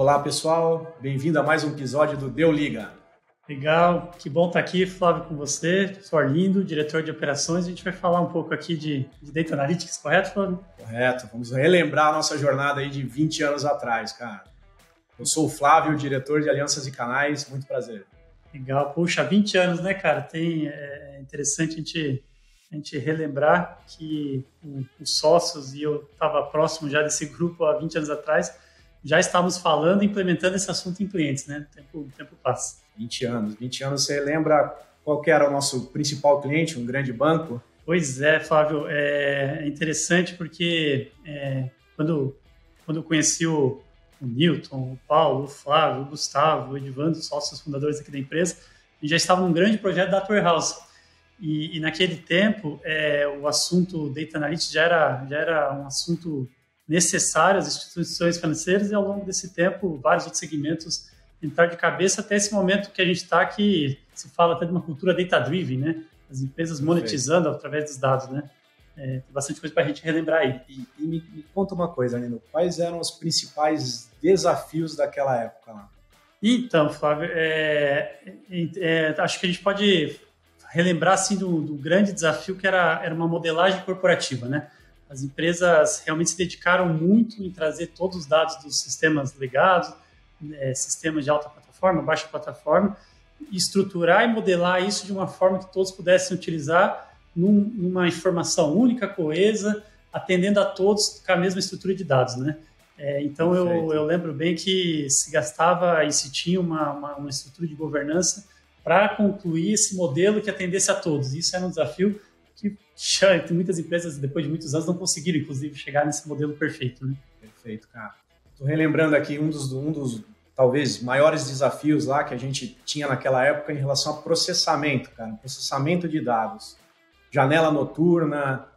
Olá, pessoal. Bem-vindo a mais um episódio do Deu Liga. Legal, que bom estar aqui, Flávio, com você. Sou Arlindo, diretor de operações. A gente vai falar um pouco aqui de Data Analytics, correto, Flávio? Correto. Vamos relembrar a nossa jornada aí de 20 anos atrás, cara. Eu sou o Flávio, diretor de alianças e canais. Muito prazer. Legal. Puxa, 20 anos, né, cara? É interessante a gente relembrar que os sócios, e eu estava próximo já desse grupo há 20 anos atrás, já estávamos falando e implementando esse assunto em clientes, né? O tempo passa. 20 anos, você lembra qual que era o nosso principal cliente, um grande banco? Pois é, Flávio, é interessante porque quando eu conheci o Newton, o Paulo, o Flávio, o Gustavo, o Edvando, sócios fundadores aqui da empresa, a gente já estava num grande projeto da Data Warehouse. E naquele tempo, o assunto Data Analytics já era um assunto necessário às instituições financeiras e ao longo desse tempo, vários outros segmentos entrar de cabeça até esse momento que a gente está, que se fala até de uma cultura data-driven, né? As empresas monetizando através dos dados, né? Tem bastante coisa para a gente relembrar aí. E me conta uma coisa, Nino, quais eram os principais desafios daquela época lá? Então, Flávio, acho que a gente pode relembrar assim, do grande desafio que era uma modelagem corporativa, né? As empresas realmente se dedicaram muito em trazer todos os dados dos sistemas legados, sistemas de alta plataforma, baixa plataforma, estruturar e modelar isso de uma forma que todos pudessem utilizar numa informação única, coesa, atendendo a todos com a mesma estrutura de dados, né? Então, eu lembro bem que se gastava e se tinha uma estrutura de governança para concluir esse modelo que atendesse a todos. Isso era um desafio que muitas empresas, depois de muitos anos, não conseguiram, inclusive, chegar nesse modelo perfeito, né? Perfeito, cara. Estou relembrando aqui um dos talvez maiores desafios lá que a gente tinha naquela época em relação a processamento, cara, processamento de dados, janela noturna,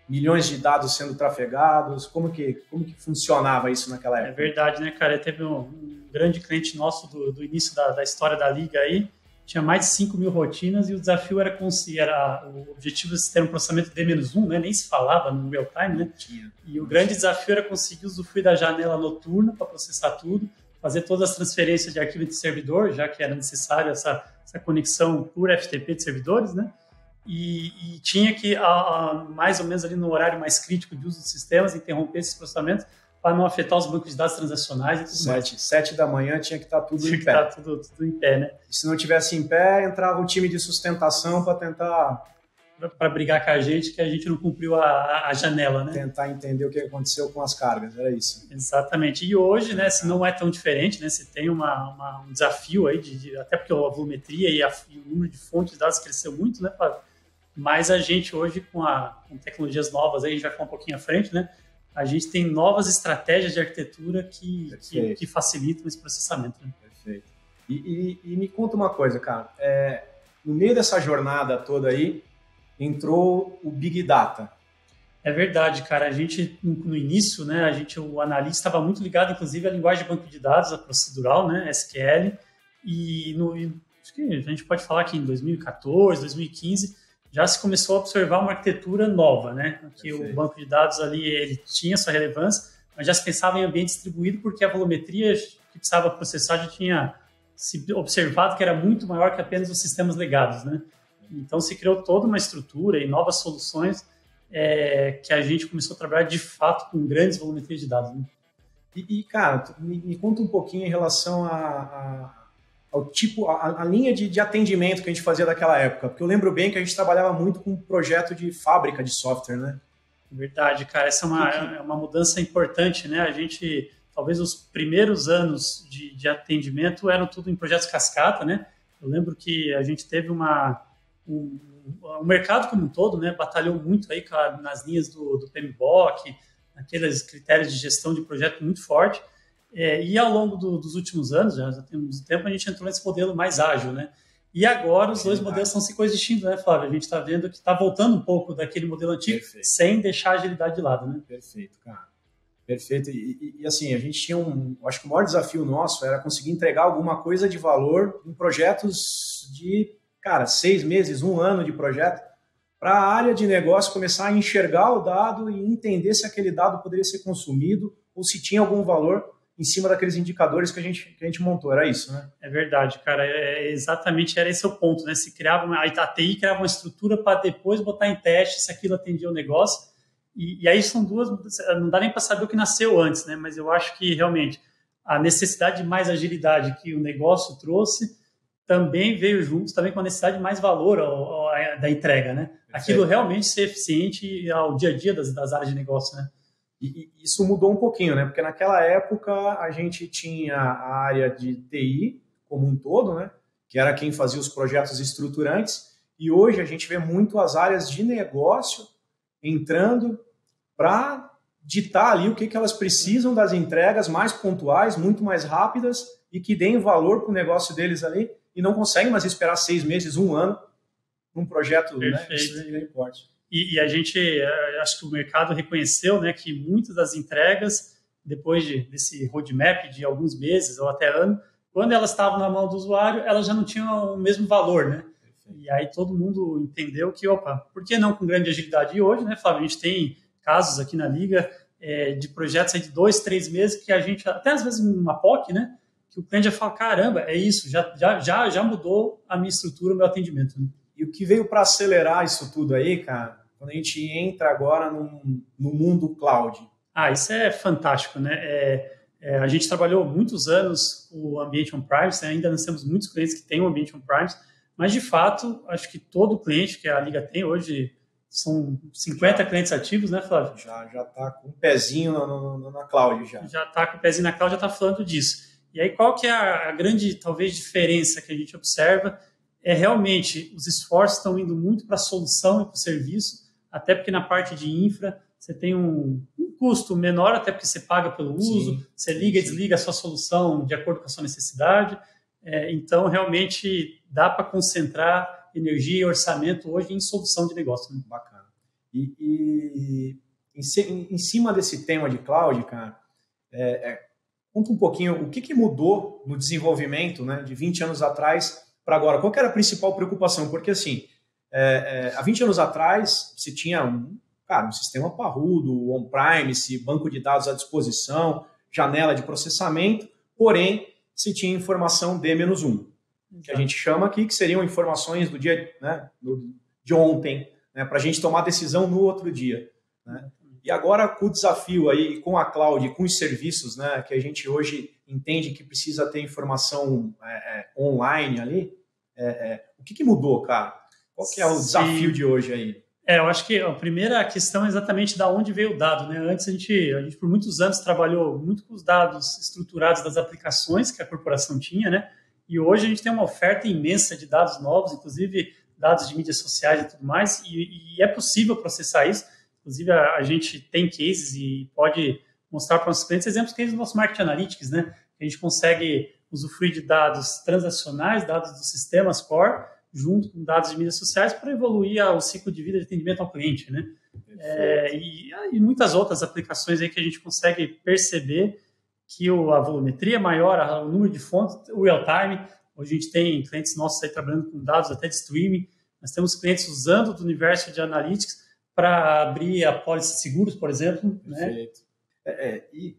milhões de dados sendo trafegados, como que funcionava isso naquela época? É verdade, né, cara? Teve um grande cliente nosso do início da história da Liga aí, tinha mais de 5 mil rotinas e o desafio era o objetivo de ter um processamento D-1, né? Nem se falava no real time, né? E o grande desafio era conseguir usufruir da janela noturna para processar tudo, fazer todas as transferências de arquivo de servidor, já que era necessário essa conexão por FTP de servidores, né? E tinha que, mais ou menos ali no horário mais crítico de uso dos sistemas, interromper esses processamentos para não afetar os bancos de dados transacionais e tudo mais. 7 da manhã tinha que estar tudo em pé. Tinha que estar tudo em pé, né? E se não tivesse em pé, entrava o time de sustentação para tentar... Para brigar com a gente, que a gente não cumpriu a janela, né? Tentar entender o que aconteceu com as cargas, era isso. Exatamente. E hoje, né, se não é tão diferente, né? Se tem um desafio aí, até porque a volumetria e o número de fontes de dados cresceu muito, né, Flávio? Mas a gente hoje, com tecnologias novas, aí a gente vai falar um pouquinho à frente, né? A gente tem novas estratégias de arquitetura que facilitam esse processamento. Né? Perfeito. E me conta uma coisa, cara. No meio dessa jornada toda aí, entrou o Big Data. É verdade, cara. A gente, no início, né, o analista estava muito ligado, inclusive, à linguagem de banco de dados, a procedural, né, SQL. Acho que a gente pode falar que em 2014, 2015... já se começou a observar uma arquitetura nova, né? Que o banco de dados ali, ele tinha sua relevância, mas já se pensava em ambiente distribuído porque a volumetria que precisava processar já tinha se observado que era muito maior que apenas os sistemas legados, né? Então se criou toda uma estrutura e novas soluções que a gente começou a trabalhar de fato com grandes volumetrias de dados. Né? Cara, me conta um pouquinho em relação ao tipo, a linha de atendimento que a gente fazia daquela época, porque eu lembro bem que a gente trabalhava muito com um projeto de fábrica de software, né? Verdade, cara, essa é uma mudança importante, né? A gente, talvez os primeiros anos de atendimento eram tudo em projetos cascata, né? Eu lembro que a gente teve o mercado como um todo, né? Batalhou muito aí nas linhas do PMBOK, naqueles critérios de gestão de projeto muito forte. E ao longo dos últimos anos, já temos tempo, a gente entrou nesse modelo mais ágil, né? E agora os dois modelos estão se coexistindo, né, Flávio? A gente está vendo que está voltando um pouco daquele modelo antigo, sem deixar a agilidade de lado, né? Perfeito, cara. Perfeito. E assim, a gente tinha acho que o maior desafio nosso era conseguir entregar alguma coisa de valor em projetos de, 6 meses, 1 ano de projeto, para a área de negócio começar a enxergar o dado e entender se aquele dado poderia ser consumido ou se tinha algum valor em cima daqueles indicadores que a gente montou, era isso, né? É verdade, cara, exatamente era esse o ponto, né? Se criava a TI criava uma estrutura para depois botar em teste se aquilo atendia o negócio, e aí são duas, não dá nem para saber o que nasceu antes, né? Mas eu acho que realmente a necessidade de mais agilidade que o negócio trouxe também veio junto também com a necessidade de mais valor da entrega, né? Aquilo realmente ser eficiente ao dia a dia das áreas de negócio, né? E isso mudou um pouquinho, né? Porque naquela época a gente tinha a área de TI como um todo, né? Que era quem fazia os projetos estruturantes, e hoje a gente vê muito as áreas de negócio entrando para ditar ali o que elas precisam das entregas mais pontuais, muito mais rápidas e que deem valor para o negócio deles ali, e não conseguem mais esperar 6 meses, 1 ano num projeto, né, de grande porte. E a gente, acho que o mercado reconheceu, né, que muitas das entregas, depois desse roadmap de alguns meses ou até ano, quando elas estavam na mão do usuário, elas já não tinham o mesmo valor, né? E aí todo mundo entendeu que, opa, por que não com grande agilidade? E hoje, né, Flávio, a gente tem casos aqui na Liga de projetos aí de 2, 3 meses que a gente, até às vezes uma POC, né, que o cliente já fala, caramba, é isso, já mudou a minha estrutura, o meu atendimento, né? E o que veio para acelerar isso tudo aí, cara, quando a gente entra agora no mundo cloud? Isso é fantástico, né? A gente trabalhou muitos anos o ambiente on-premise, né? Ainda nós temos muitos clientes que têm o ambiente on-premise, mas, de fato, acho que todo cliente que a Liga tem hoje, são 50 clientes ativos, né, Flávio? Já está com um pezinho na cloud. Já está com o pezinho na cloud, já está falando disso. E aí, qual que é a grande, talvez, diferença que a gente observa? É realmente, os esforços estão indo muito para a solução e para o serviço, até porque na parte de infra, você tem um custo menor, até porque você paga pelo uso, você liga e desliga a sua solução de acordo com a sua necessidade. Então, realmente, dá para concentrar energia e orçamento hoje em solução de negócio. Né? Bacana. E em cima desse tema de cloud, cara, conta um pouquinho o que mudou no desenvolvimento, né, de 20 anos atrás para agora. Qual que era a principal preocupação? Porque, assim, há 20 anos atrás, se tinha um sistema parrudo, on-premise, banco de dados à disposição, janela de processamento, porém, se tinha informação D-1, que a gente chama aqui, que seriam informações do dia, né, de ontem, né, para a gente tomar decisão no outro dia. Né? E agora, com o desafio aí, com a cloud, com os serviços, né, que a gente hoje entende que precisa ter informação online ali, o que mudou, cara? Qual que é o desafio de hoje aí? Eu acho que a primeira questão é exatamente de onde veio o dado, né? Antes a gente por muitos anos trabalhou muito com os dados estruturados das aplicações que a corporação tinha, né? E hoje a gente tem uma oferta imensa de dados novos, inclusive dados de mídias sociais e tudo mais, e é possível processar isso. Inclusive a gente tem cases e pode mostrar para os nossos clientes exemplos cases do nosso Market Analytics, né? A gente consegue usufruir de dados transacionais, dados dos sistemas core, junto com dados de mídias sociais para evoluir o ciclo de vida de atendimento ao cliente, né? E muitas outras aplicações aí que a gente consegue perceber que a volumetria é maior, o número de fontes, o real-time. Hoje a gente tem clientes nossos aí trabalhando com dados até de streaming. Nós temos clientes usando do universo de analytics para abrir a pólice de seguros, por exemplo. Perfeito. Né? E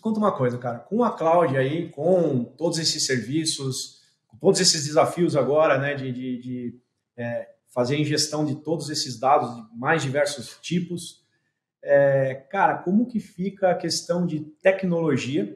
conta uma coisa, cara. Com a cloud aí, com todos esses serviços, todos esses desafios agora, né, de fazer a ingestão de todos esses dados de mais diversos tipos, cara, como que fica a questão de tecnologia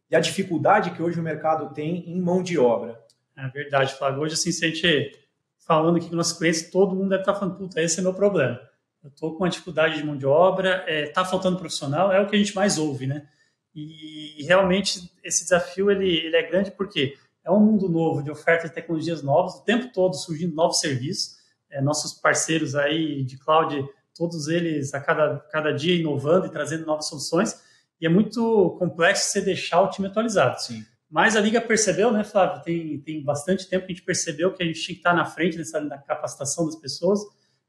e a dificuldade que hoje o mercado tem em mão de obra? É verdade, Flávio. Hoje, assim, se a gente falando aqui com nossos clientes, todo mundo deve estar falando, puta, esse é meu problema. Eu estou com uma dificuldade de mão de obra, está faltando profissional, é o que a gente mais ouve, né? E realmente esse desafio ele é grande porque é um mundo novo de oferta de tecnologias novas, o tempo todo surgindo novos serviços. Nossos parceiros aí de cloud, todos eles a cada dia inovando e trazendo novas soluções. E é muito complexo você deixar o time atualizado. Sim. Mas a Liga percebeu, né, Flávio? Tem bastante tempo que a gente percebeu que a gente tinha que estar na frente na capacitação das pessoas.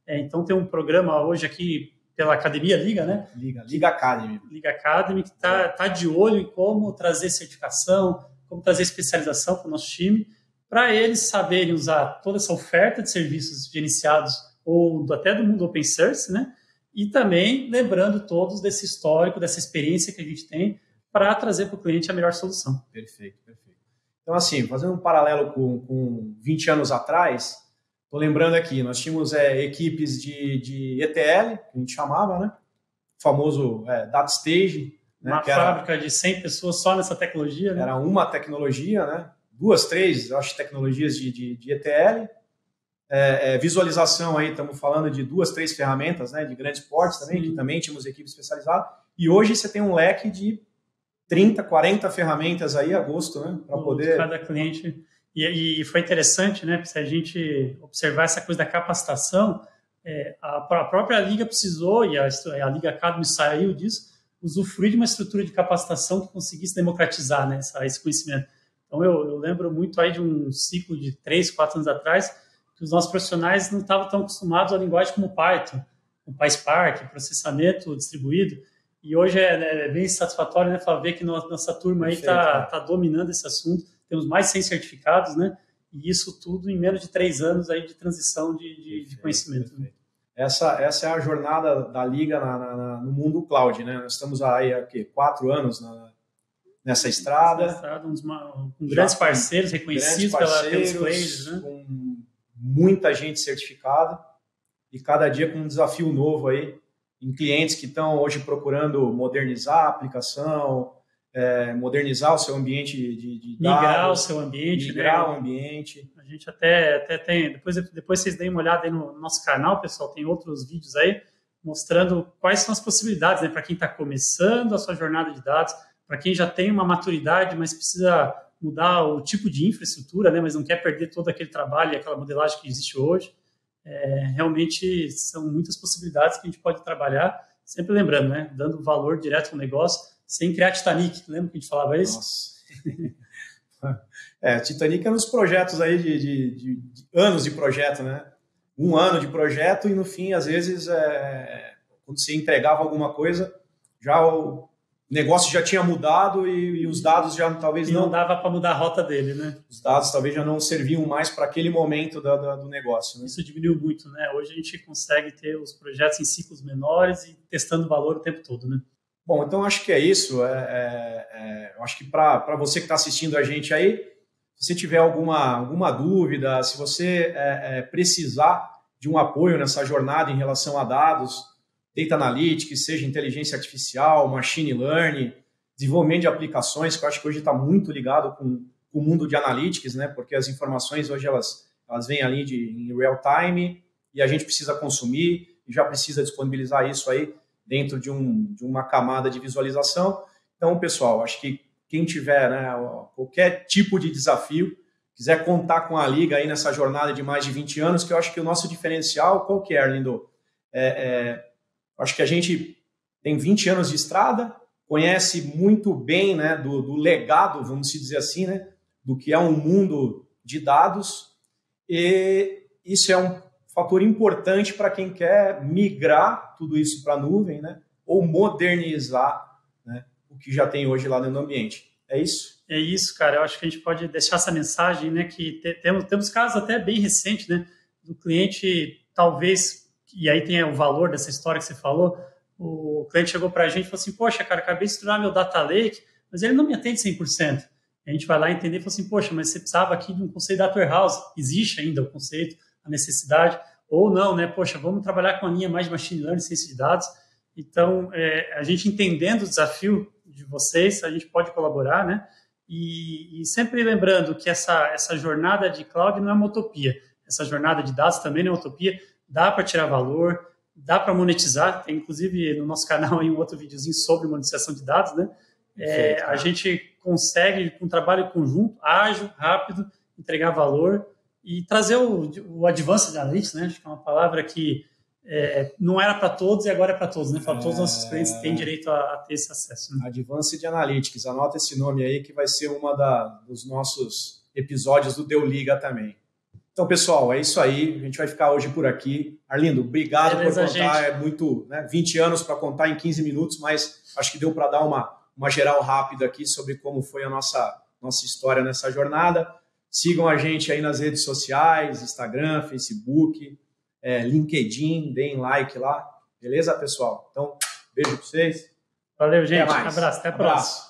Então tem um programa hoje aqui pela Academia Liga, né? Liga Academy. Liga Academy, que tá de olho em como trazer certificação, como trazer especialização para o nosso time, para eles saberem usar toda essa oferta de serviços gerenciados ou até do mundo open source, né? E também lembrando todos desse histórico, dessa experiência que a gente tem para trazer para o cliente a melhor solução. Perfeito, perfeito. Então, assim, fazendo um paralelo com 20 anos atrás, estou lembrando aqui, nós tínhamos equipes de ETL, que a gente chamava, né? O famoso Data Stage. Né? Uma fábrica de 100 pessoas só nessa tecnologia. Né? Era uma tecnologia, né? 2, 3, eu acho, tecnologias de ETL. Visualização aí, estamos falando de 2, 3 ferramentas, né? De grandes portes também, que também tínhamos equipe especializada. E hoje você tem um leque de 30, 40 ferramentas aí a gosto, né? Para poder... Cada cliente... E foi interessante, né? Se a gente observar essa coisa da capacitação, a própria Liga precisou, e a Liga Academy saiu disso, usufruir de uma estrutura de capacitação que conseguisse democratizar, né, esse conhecimento. Então, eu lembro muito aí de um ciclo de 3, 4 anos atrás, que os nossos profissionais não estavam tão acostumados a linguagem como Python, o PySpark, processamento distribuído. E hoje é bem satisfatório, né, ver que nossa turma aí está dominando esse assunto. Temos mais de 100 certificados, né? E isso tudo em menos de 3 anos aí de transição de conhecimento. Né? Essa é a jornada da Liga no mundo cloud, né? Nós estamos aí há 4 anos nessa estrada. Com grandes parceiros reconhecidos pelos players, né? Com muita gente certificada e cada dia com um desafio novo aí em clientes que estão hoje procurando modernizar a aplicação, modernizar o seu ambiente de dados. Migrar o seu ambiente. Migrar o ambiente. A gente até tem... Depois vocês deem uma olhada aí no nosso canal, pessoal. Tem outros vídeos aí mostrando quais são as possibilidades, né, para quem está começando a sua jornada de dados, para quem já tem uma maturidade, mas precisa mudar o tipo de infraestrutura, né, mas não quer perder todo aquele trabalho e aquela modelagem que existe hoje. Realmente são muitas possibilidades que a gente pode trabalhar, sempre lembrando, né, dando valor direto ao negócio, sem criar Titanic. Lembra que a gente falava isso? Nossa. Titanic é nos projetos aí de anos de projeto, né? 1 ano de projeto e no fim, às vezes, quando você entregava alguma coisa, já o negócio já tinha mudado e os dados já talvez não dava para mudar a rota dele, né? Os dados talvez já não serviam mais para aquele momento do negócio. Né? Isso diminuiu muito, né? Hoje a gente consegue ter os projetos em ciclos menores e testando valor o tempo todo, né? Bom, então acho que é isso. Eu acho que para você que está assistindo a gente aí, se você tiver alguma dúvida, se você precisar de um apoio nessa jornada em relação a dados, Data Analytics, seja inteligência artificial, Machine Learning, desenvolvimento de aplicações, que eu acho que hoje está muito ligado com o mundo de Analytics, né? Porque as informações hoje elas vêm ali em real time e a gente precisa consumir e já precisa disponibilizar isso aí dentro de uma camada de visualização. Então, pessoal, acho que quem tiver, né, qualquer tipo de desafio, quiser contar com a Liga aí nessa jornada de mais de 20 anos, que eu acho que o nosso diferencial, qual que é, Arlindo? Acho que a gente tem 20 anos de estrada, conhece muito bem, né, do legado, vamos dizer assim, né, do que é um mundo de dados, e isso é um fator importante para quem quer migrar tudo isso para a nuvem, né, ou modernizar, né, o que já tem hoje lá dentro do ambiente. É isso? É isso, cara. Eu acho que a gente pode deixar essa mensagem, né, que temos casos até bem recentes, né, do cliente, talvez, e aí tem o valor dessa história que você falou, o cliente chegou para a gente e falou assim, poxa, cara, acabei de estudar meu Data Lake, mas ele não me atende 100%. A gente vai lá entender e fala assim, poxa, mas você precisava aqui de um conceito de Data Warehouse. Existe ainda o conceito, a necessidade, ou não, né? Poxa, vamos trabalhar com a linha mais de Machine Learning, ciência de dados. Então, a gente entendendo o desafio de vocês, a gente pode colaborar, né? E sempre lembrando que essa jornada de cloud não é uma utopia. Essa jornada de dados também não é uma utopia. Dá para tirar valor, dá para monetizar. Tem, inclusive, no nosso canal aí um outro videozinho sobre monetização de dados, né? A gente consegue, com um trabalho conjunto, ágil, rápido, entregar valor e trazer o Advanced Analytics, né? Acho que é uma palavra que não era para todos e agora é para todos, né? Para todos os nossos clientes têm direito a ter esse acesso. Né? Advanced Analytics, anota esse nome aí que vai ser uma dos nossos episódios do Deu Liga também. Então, pessoal, é isso aí. A gente vai ficar hoje por aqui. Arlindo, obrigado por contar. Gente. É muito, né, 20 anos para contar em 15 minutos, mas acho que deu para dar uma geral rápida aqui sobre como foi a nossa história nessa jornada. Sigam a gente aí nas redes sociais, Instagram, Facebook, LinkedIn, deem like lá. Beleza, pessoal? Então, beijo para vocês. Valeu, gente. Um abraço. Até a próxima.